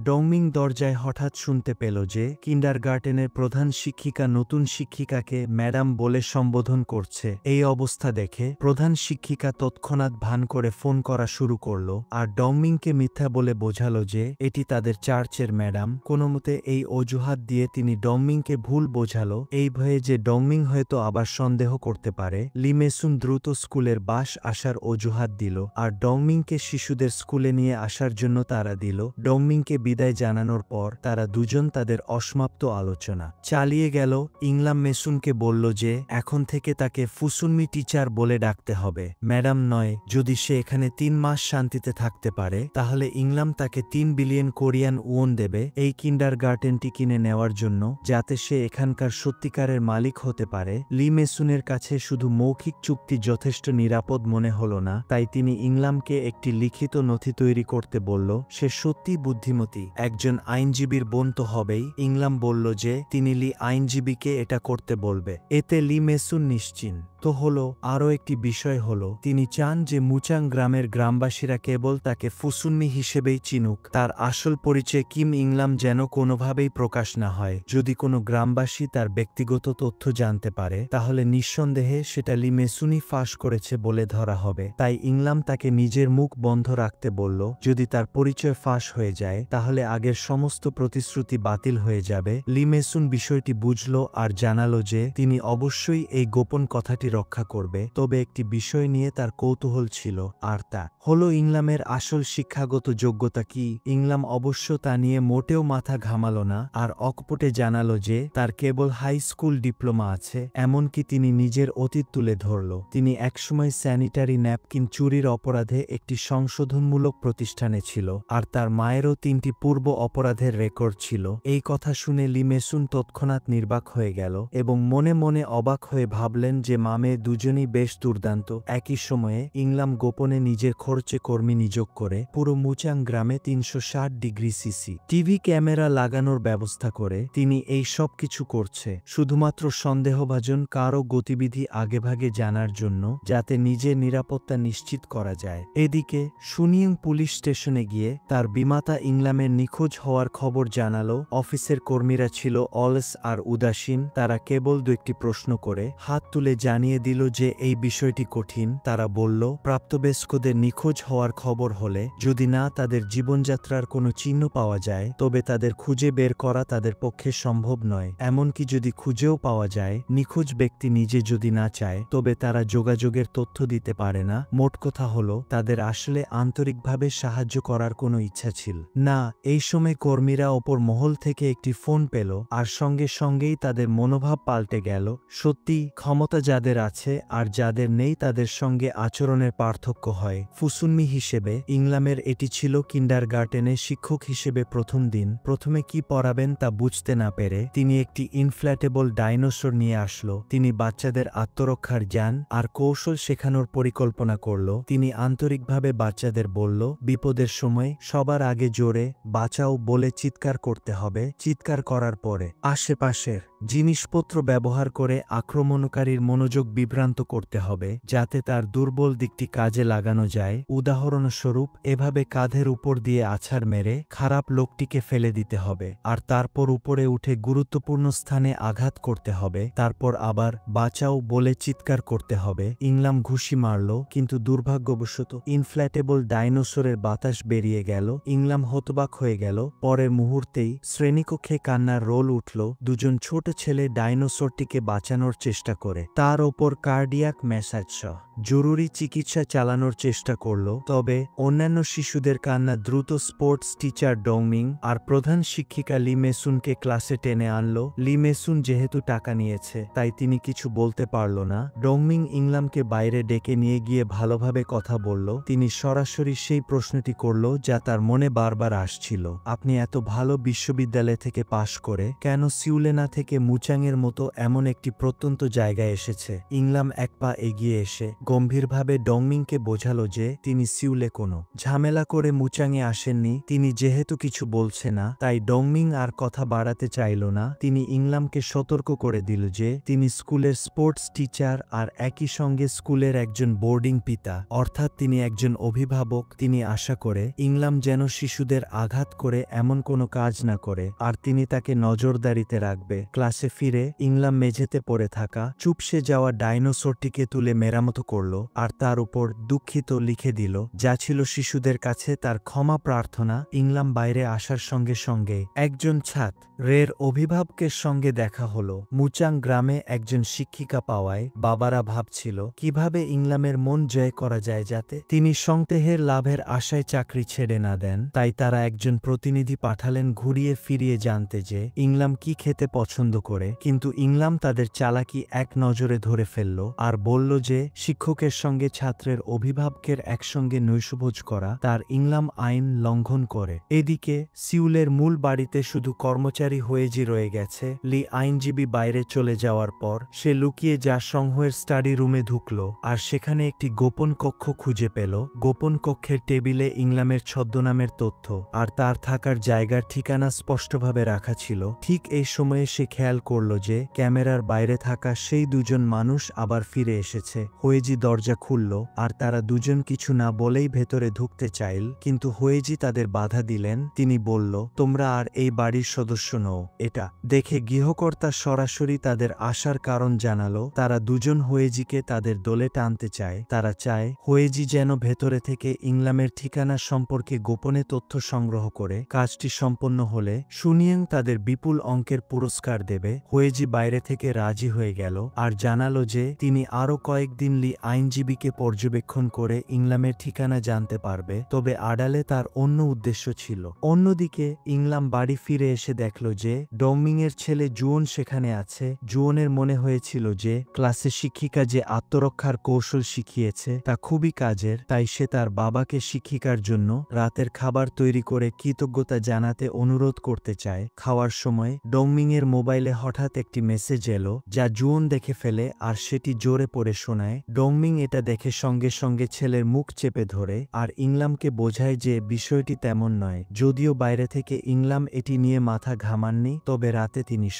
ডংমিং দরজায় হঠাৎ শুনতে পেল যে কিন্ডারগার্টেনের প্রধান শিক্ষিকা নতুন শিক্ষিকাকে ম্যাডাম বলে সম্বোধন করছে। এই অবস্থা দেখে প্রধান শিক্ষিকা তৎক্ষণাৎ ভান করে ফোন করা শুরু করল আর ডংমিংকে মিথ্যা বলে বোঝালো যে এটি তাদের চার্চের ম্যাডাম। কোনোমতে এই অজুহাত দিয়ে তিনি ডংমিংকে ভুল বোঝালো, এই ভয়ে যে ডংমিং হয়তো আবার সন্দেহ করতে পারে। লি মেসুন দ্রুত স্কুলের বাস আসার অজুহাত দিল আর ডংমিংকে শিশুদের স্কুলে নিয়ে আসার জন্য তাড়া দিল। ডংমিংকে বিদায় জানানোর পর তারা দুজন তাদের অসমাপ্ত আলোচনা চালিয়ে গেল। ইংলাম মেসুনকে বলল যে এখন থেকে তাকে ফুসুনমি টিচার বলে ডাকতে হবে, ম্যাডাম নয়। যদি সে এখানে 3 মাস শান্তিতে থাকতে পারে তাহলে ইংলাম তাকে 3 বিলিয়ন কোরিয়ান উওন দেবে এই কিন্ডারগার্টেনটি কিনে নেওয়ার জন্য, যাতে সে এখানকার সত্যিকারের মালিক হতে পারে। লি মেসুনের কাছে শুধু মৌখিক চুক্তি যথেষ্ট নিরাপদ মনে হলো না, তাই তিনি ইংলামকে একটি লিখিত নথি তৈরি করতে বলল। সে সত্যিই বুদ্ধিমতী, একজন আইনজীবীর বোন তো হবেই। ইংলাম বলল যে তিনি লি আইনজীবীকে এটা করতে বলবে। এতে লি মেসুন নিশ্চিন্ত হলো। আরও একটি বিষয় হলো তিনি চান যে মুচাং গ্রামের গ্রামবাসীরা কেবল তাকে ফুসুন্মি হিসেবেই চিনুক, তার আসল পরিচয় কিম ইংলাম যেন কোনোভাবেই প্রকাশ না হয়। যদি কোনো গ্রামবাসী তার ব্যক্তিগত তথ্য জানতে পারে তাহলে নিঃসন্দেহে সেটা লি মেসুনই ফাঁস করেছে বলে ধরা হবে। তাই ইংলাম তাকে নিজের মুখ বন্ধ রাখতে বলল। যদি তার পরিচয় ফাঁস হয়ে যায় তাহলে আগের সমস্ত প্রতিশ্রুতি বাতিল হয়ে যাবে। লি মেসুন বিষয়টি বুঝল আর জানালো যে তিনি অবশ্যই এই গোপন কথাটি রক্ষা করবে। তবে একটি বিষয় নিয়ে তার কৌতূহল ছিল, আর তা হলো ইংলামের আসল শিক্ষাগত যোগ্যতা কি। ইংলাম অবশ্য তা নিয়ে মোটেও মাথা ঘামালো না আর অকপটে জানালো যে তার কেবল হাই স্কুল ডিপ্লোমা আছে। এমনকি তিনি নিজের অতীত তুলে ধরল। তিনি একসময় স্যানিটারি ন্যাপকিন চুরির অপরাধে একটি সংশোধনমূলক প্রতিষ্ঠানে ছিল আর তার মায়েরও 3টি পূর্ব অপরাধের রেকর্ড ছিল। এই কথা শুনে লি মেসুন তৎক্ষণাৎ নির্বাক হয়ে গেল এবং মনে মনে অবাক হয়ে ভাবলেন যে মামে দুজনই বেশ দুর্দান্ত। একই সময়ে ইংলাম গোপনে নিজের খরচে কর্মী নিয়োগ করে পুরো মুচাং গ্রামে 360 ডিগ্রি সিসি টিভি ক্যামেরা লাগানোর ব্যবস্থা করে। তিনি এই সব কিছু করছে শুধুমাত্র সন্দেহভাজন কারও গতিবিধি আগেভাগে জানার জন্য, যাতে নিজের নিরাপত্তা নিশ্চিত করা যায়। এদিকে সুনিয়ং পুলিশ স্টেশনে গিয়ে তার বিমাতা ইংলামের নিখোঁজ হওয়ার খবর জানালো। অফিসের কর্মীরা ছিল অলস আর উদাসীন। তারা কেবল 2টি প্রশ্ন করে হাত তুলে জানিয়ে দিল যে এই বিষয়টি কঠিন। তারা বলল প্রাপ্তবয়স্কদের নিখোঁজ হওয়ার খবর হলে যদি না তাদের জীবনযাত্রার কোনো চিহ্ন পাওয়া যায় তবে তাদের খুঁজে বের করা তাদের পক্ষে সম্ভব নয়। এমনকি যদি খুঁজেও পাওয়া যায়, নিখোঁজ ব্যক্তি নিজে যদি না চায় তবে তারা যোগাযোগের তথ্য দিতে পারে না। মোট কথা হলো তাদের আসলে আন্তরিকভাবে সাহায্য করার কোনো ইচ্ছা ছিল না। এই সময় কর্মীরা ওপর মহল থেকে একটি ফোন পেল আর সঙ্গে সঙ্গেই তাদের মনোভাব পাল্টে গেল। সত্যি ক্ষমতা যাদের আছে আর যাদের নেই তাদের সঙ্গে আচরণের পার্থক্য হয়। ফুসুন্মি হিসেবে ইংলামের এটি ছিল কিন্ডারগার্টেনে শিক্ষক হিসেবে প্রথম দিন। প্রথমে কি পড়াবেন তা বুঝতে না পেরে তিনি একটি ইনফ্ল্যাটেবল ডাইনোসর নিয়ে আসলো। তিনি বাচ্চাদের আত্মরক্ষার জ্ঞান আর কৌশল শেখানোর পরিকল্পনা করল। তিনি আন্তরিকভাবে বাচ্চাদের বলল বিপদের সময় সবার আগে জোরে বাঁচাও বলে চিৎকার করতে হবে। চিৎকার করার পরে আশেপাশের জিনিসপত্র ব্যবহার করে আক্রমণকারীর মনোযোগ বিভ্রান্ত করতে হবে যাতে তার দুর্বল দিকটি কাজে লাগানো যায়। উদাহরণস্বরূপ এভাবে কাঁধের উপর দিয়ে আছাড় মেরে খারাপ লোকটিকে ফেলে দিতে হবে আর তারপর উপরে উঠে গুরুত্বপূর্ণ স্থানে আঘাত করতে হবে। তারপর আবার বাঁচাও বলে চিৎকার করতে হবে। ইংলাম ঘুষি মারল, কিন্তু দুর্ভাগ্যবশত ইনফ্ল্যাটেবল ডাইনোসরের বাতাস বেরিয়ে গেল। ইংলাম হতবাক হয়ে গেল। পরের মুহূর্তেই শ্রেণীকক্ষে কান্নার রোল উঠল। দুজন ছোট ছেলে ডাইনোসরটিকে বাঁচানোর চেষ্টা করে তার ওপর কার্ডিয়াক ম্যাসাজ সহ জরুরি চিকিৎসা চালানোর চেষ্টা করল। তবে অন্যান্য শিশুদের কান্না দ্রুত স্পোর্টস টিচার ডংমিং আর প্রধান শিক্ষিকা লি মেসুনকে ক্লাসে টেনে আনলো। লি মেসুন যেহেতু টাকা নিয়েছে তাই তিনি কিছু বলতে পারল না। ডংমিং ইংলামকে বাইরে ডেকে নিয়ে গিয়ে ভালোভাবে কথা বলল। তিনি সরাসরি সেই প্রশ্নটি করল যা তার মনে বারবার আসছিল, আপনি এত ভালো বিশ্ববিদ্যালয় থেকে পাশ করে কেন সিউলেনা থেকে মুচাংয়ের মতো এমন একটি প্রত্যন্ত জায়গায় এসেছে? ইংলাম এক পা এগিয়ে এসে গম্ভীরভাবে ডংমিংকে বোঝালো যে তিনি সিউলে কোনো ঝামেলা করে মুচাঙে আসেননি। তিনি যেহেতু কিছু বলছে না, তাই ডংমিং আর কথা বাড়াতে চাইল না। তিনি ইংলামকে সতর্ক করে দিল যে তিনি স্কুলের স্পোর্টস টিচার আর একই সঙ্গে স্কুলের একজন বোর্ডিং পিতা, অর্থাৎ তিনি একজন অভিভাবক। তিনি আশা করে ইংলাম যেন শিশুদের আঘাত করে এমন কোনো কাজ না করে, আর তিনি তাকে নজরদারিতে রাখবে। ক্লাসে ফিরে ইংলাম মেঝেতে পড়ে থাকা চুপসে যাওয়া ডাইনোসরটিকে তুলে মেরামত করল আর তার উপর দুঃখিত লিখে দিল, যা ছিল শিশুদের কাছে তার ক্ষমা প্রার্থনা। ইংলাম বাইরে আসার সঙ্গে সঙ্গে একজন ছাত্রের অভিভাবকের সঙ্গে দেখা হলো। মুচাং গ্রামে একজন শিক্ষিকা পাওয়ায় বাবারা ভাবছিল কিভাবে ইংলামের মন জয় করা যায় যাতে তিনি সংদেহের লাভের আশায় চাকরি ছেড়ে না দেন। তাই তারা একজন প্রতিনিধি পাঠালেন ঘুরিয়ে ফিরিয়ে জানতে যে ইংলাম কি খেতে পছন্দ করে। কিন্তু ইংলাম তাদের চালাকি এক নজরে ধরে ফেলল আর বলল যে শিক্ষকের সঙ্গে ছাত্রের অভিভাবকের একসঙ্গে নৈশভোজ করা তার ইংলাম আইন লঙ্ঘন করে। এদিকে সিউলের মূল বাড়িতে শুধু কর্মচারী হয়েজি রয়ে গেছে। লি আইনজীবী বাইরে চলে যাওয়ার পর সে লুকিয়ে যা সংহের স্টাডি রুমে ঢুকল আর সেখানে একটি গোপন কক্ষ খুঁজে পেল। গোপন কক্ষের টেবিলে ইংলামের ছদ্মনামের তথ্য আর তার থাকার জায়গার ঠিকানা স্পষ্টভাবে রাখা ছিল। ঠিক এই সময়ে সে খেয়াল করল যে ক্যামেরার বাইরে থাকা সেই দুজন মানুষ আবার ফিরে এসেছে। হোয়েজি দরজা খুলল আর তারা দুজন কিছু না বলেই ভেতরে ঢুকতে চাইল, কিন্তু হোয়েজি তাদের বাধা দিলেন। তিনি বলল, তোমরা আর এই বাড়ির সদস্য নও। এটা দেখে গৃহকর্তা সরাসরি তাদের আসার কারণ জানালো। তারা দুজন হোয়েজিকে তাদের দলে টানতে চায়। তারা চায় হোয়েজি যেন ভেতরে থেকে ইংলামের ঠিকানা সম্পর্কে গোপনে তথ্য সংগ্রহ করে। কাজটি সম্পন্ন হলে সুনিয়াং তাদের বিপুল অঙ্কের পুরস্কার দেবে। হোয়েজি বাইরে থেকে রাজি হয়ে গেল আর জানালো যে তিনি আরও কয়েকদিন লি আইনজীবীকে পর্যবেক্ষণ করে ইংলামের ঠিকানা জানতে পারবে, তবে আড়ালে তার অন্য উদ্দেশ্য ছিল। অন্যদিকে ইংলাম বাড়ি ফিরে এসে দেখল যে ডংমিংয়ের ছেলে জুয়ন সেখানে আছে। জুয়নের মনে হয়েছিল যে ক্লাসে শিক্ষিকা যে আত্মরক্ষার কৌশল শিখিয়েছে তা খুবই কাজের, তাই সে তার বাবাকে শিক্ষিকার জন্য রাতের খাবার তৈরি করে কৃতজ্ঞতা জানাতে অনুরোধ করতে চায়। খাওয়ার সময় ডংমিংয়ের মোবাইলে হঠাৎ একটি মেসেজ এলো যা জুয়ন দেখে ফেলে আর সেটি জোরে পড়ে শোনায়। ডংমিং এটা দেখে সঙ্গে সঙ্গে ছেলের মুখ চেপে ধরে আর ইংলামকে বোঝায় যে বিষয়টি তেমন নয়। যদিও বাইরে থেকে ইংলাম এটি নিয়ে মাথা ঘামাননি, তবে রাতে তিনি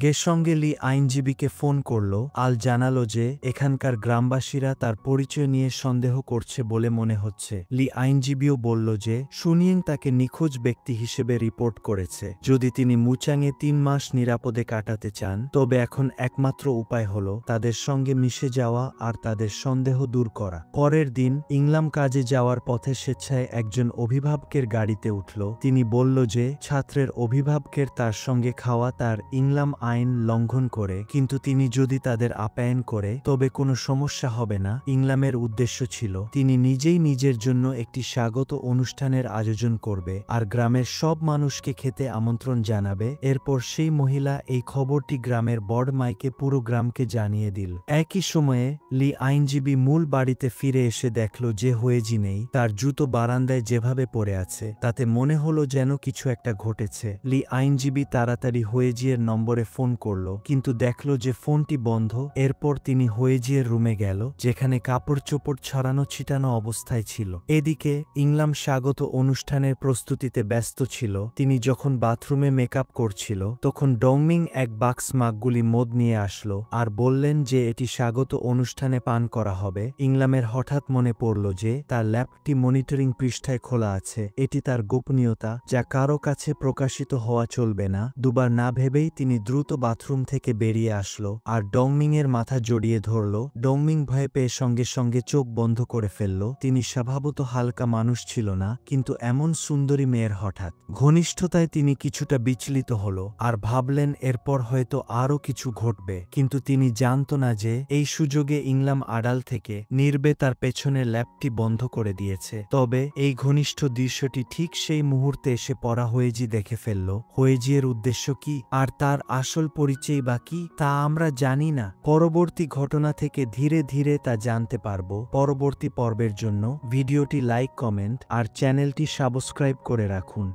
গে সঙ্গে লি আইনজীবীকে ফোন করল। আল জানালো যে এখানকার গ্রামবাসীরা তার পরিচয় নিয়ে সন্দেহ করছে বলে মনে হচ্ছে। লি আইনজীবীও বলল যে সুনিয়াং তাকে নিখোঁজ ব্যক্তি হিসেবে রিপোর্ট করেছে। যদি তিনি মুচাংয়ে 3 মাস নিরাপদে কাটাতে চান, তবে এখন একমাত্র উপায় হলো তাদের সঙ্গে মিশে যাওয়া আর তাদের সন্দেহ দূর করা। পরের দিন ইংলাম কাজে যাওয়ার পথে স্বেচ্ছায় একজন অভিভাবকের গাড়িতে উঠল। তিনি বলল যে ছাত্রের অভিভাবকের তার সঙ্গে খাওয়া তার ইংলাম আইন লঙ্ঘন করে, কিন্তু তিনি যদি তাদের আপ্যায়ন করে তবে কোনো সমস্যা হবে না। ইংলামের উদ্দেশ্য ছিল তিনি নিজেই নিজের জন্য একটি স্বাগত অনুষ্ঠানের আয়োজন করবে আর গ্রামের সব মানুষকে খেতে আমন্ত্রণ জানাবে। এরপর সেই মহিলা এই খবরটি গ্রামের বড় মাইকে পুরো গ্রামকে জানিয়ে দিল। একই সময়ে লি আইনজীবী মূল বাড়িতে ফিরে এসে দেখল যে হোয়েজি নেই। তার জুতো বারান্দায় যেভাবে পড়ে আছে তাতে মনে হলো যেন কিছু একটা ঘটেছে। লি আইনজীবী তাড়াতাড়ি হোয়েজিয়ের নম্বরে ফোন করল, কিন্তু দেখল যে ফোনটি বন্ধ। এরপর তিনি হোয়েজিয়ের রুমে গেল, যেখানে কাপড় চোপড় ছড়ানো ছিটানো অবস্থায় ছিল। এদিকে ইংলাম স্বাগত অনুষ্ঠানের প্রস্তুতিতে ব্যস্ত ছিল। তিনি যখন বাথরুমে মেকআপ করছিল তখন ডংমিং এক বাক্স মাগগুলি মদ নিয়ে আসলো আর বললেন যে এটি স্বাগত অনুষ্ঠানে পান করা হবে। ইংলামের হঠাৎ মনে পড়ল যে তার ল্যাপটি মনিটরিং পৃষ্ঠায় খোলা আছে। এটি তার গোপনীয়তা, যা কারো কাছে প্রকাশিত হওয়া চলবে না। দুবার না ভেবেই তিনি দ্রুত বাথরুম থেকে বেরিয়ে আসলো আর ডংমিংয়ের মাথা জড়িয়ে ধরল। ডংমিং ভয় পেয়ে সঙ্গে সঙ্গে চোখ বন্ধ করে ফেলল। তিনি স্বভাবত হালকা মানুষ ছিল না, কিন্তু এমন সুন্দরী মেয়ের হঠাৎ ঘনিষ্ঠতায় তিনি কিছুটা বিচলিত হল আর ভাবলেন এরপর হয়তো আরও কিছু ঘটবে। কিন্তু তিনি জানত না যে এই সুযোগে ইংলাম আড়াল থেকে নির্বে তার পেছনের ল্যাপটি বন্ধ করে দিয়েছে। তবে এই ঘনিষ্ঠ দৃশ্যটি ঠিক সেই মুহূর্তে এসে পড়া হোয়েজি দেখে ফেলল। হোয়েজিয়ের উদ্দেশ্য কি আর তার আসল পরিচয় বা কি তা আমরা জানি না। পরবর্তী ঘটনা থেকে ধীরে ধীরে তা জানতে পারবো। পরবর্তী পর্বের জন্য ভিডিওটি লাইক, কমেন্ট আর চ্যানেলটি সাবস্ক্রাইব করে রাখুন।